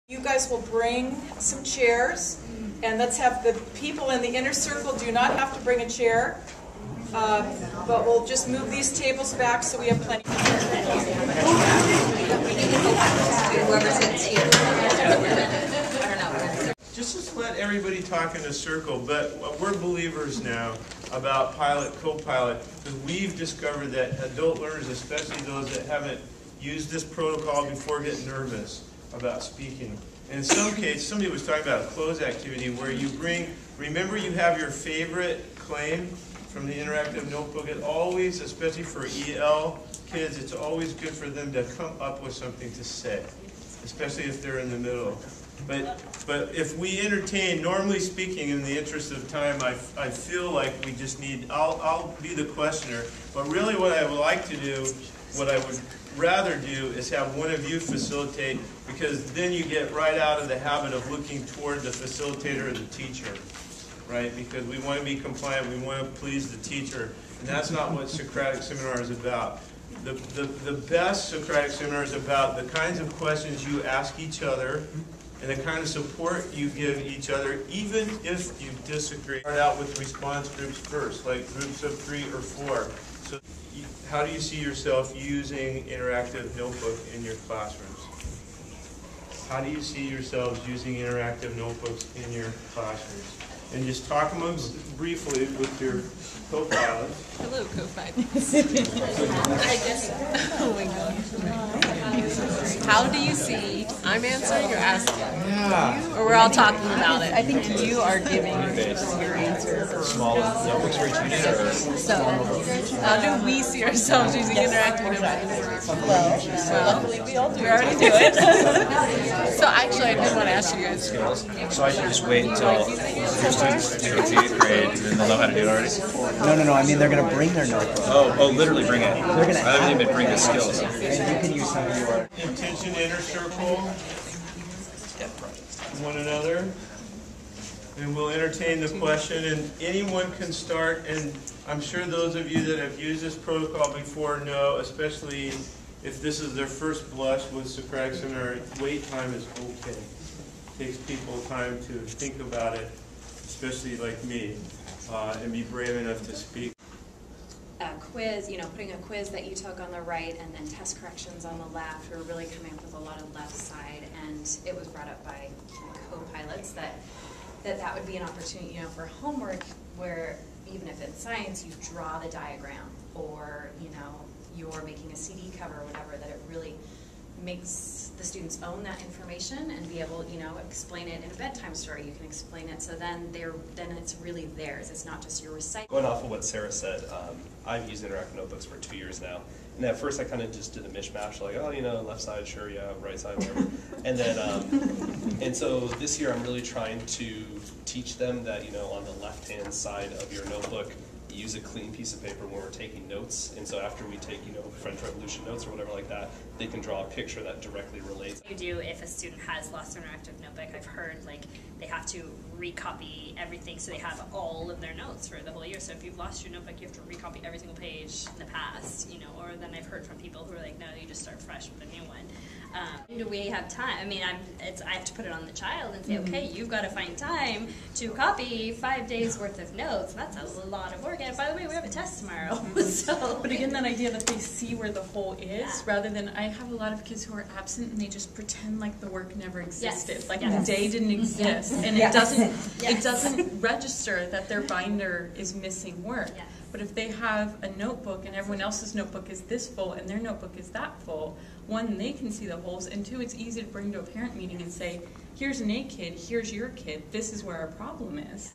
You guys will bring some chairs, and let's have the people in the inner circle do not have to bring a chair, but we'll just move these tables back so we have plenty. Just let everybody talk in a circle, but we're believers now about pilot, co-pilot, because we've discovered that adult learners, especially those that haven't used this protocol before, get nervous about speaking. And in some cases, somebody was talking about a close activity where you bring, remember you have your favorite claim from the interactive notebook. It always, especially for EL kids, it's always good for them to come up with something to say, especially if they're in the middle. But if we entertain, normally speaking, in the interest of time, I feel like we just need, I'll be the questioner, but really what I would like to do, what I would rather do is have one of you facilitate, because then you get right out of the habit of looking toward the facilitator or the teacher, right? Because we want to be compliant, we want to please the teacher, and that's not what Socratic Seminar is about. The best Socratic Seminar is about the kinds of questions you ask each other and the kind of support you give each other, even if you disagree. Start out with response groups first, like groups of 3 or 4. So how do you see yourself using interactive notebook in your classrooms? How do you see yourselves using interactive notebooks in your classrooms? And just talk amongst briefly with your co-pilot. Hello, co-pilot. I guess. Oh my God. How do you see? I'm answering or asking? Yeah. Or we're all talking about it. I think you are giving your answer. Small notebooks for each user. So, how do we see ourselves using interactive notebooks? Well, luckily we all do. We already do it. So actually, I did want to ask you guys. So I should just wait until your students go to 8th grade and then they'll know how to do it already? No. I mean, they're going to bring their notebook. Oh, literally bring it. They're going to I haven't even bring the skills. And you can use some of your Intention inner circle. One another. And we'll entertain the question, and anyone can start, and I'm sure those of you that have used this protocol before know, especially if this is their first blush with Socratic Seminar, wait time is okay. It takes people time to think about it, especially like me, and be brave enough to speak. A quiz, putting a quiz that you took on the right and then test corrections on the left. We were really coming up with a lot of left side, and it was brought up by co-pilots that would be an opportunity, for homework where even if it's science, you draw the diagram, or you're making a CD cover or whatever, that it really makes the students own that information and be able, explain it in a bedtime story. You can explain it, so then it's really theirs. It's not just your recital. Going off of what Sarah said, I've used interactive notebooks for 2 years now. And at first I kind of just did a mishmash, like, left side, sure, yeah, right side, whatever. And then, and so this year I'm really trying to teach them that, on the left-hand side of your notebook, use a clean piece of paper when we're taking notes, and so after we take, French Revolution notes or whatever like that, they can draw a picture that directly relates. You do if a student has lost their interactive notebook. I've heard they have to recopy everything so they have all of their notes for the whole year. So if you've lost your notebook, you have to recopy every single page in the past, or then I've heard from people who are like, no, you just start fresh with a new one. Do we have time? I mean, I have to put it on the child and say, okay, you've got to find time to copy 5 days worth of notes. That's a lot of work. And by the way, we have a test tomorrow. So, But again, that idea that they see where the hole is, rather than, I have a lot of kids who are absent and they just pretend like the work never existed, like the day didn't exist, and it doesn't register that their binder is missing work. Yes. But if they have a notebook and everyone else's notebook is this full and their notebook is that full, one, they can see the holes, and two, it's easy to bring to a parent meeting and say, here's an A kid, here's your kid, this is where our problem is.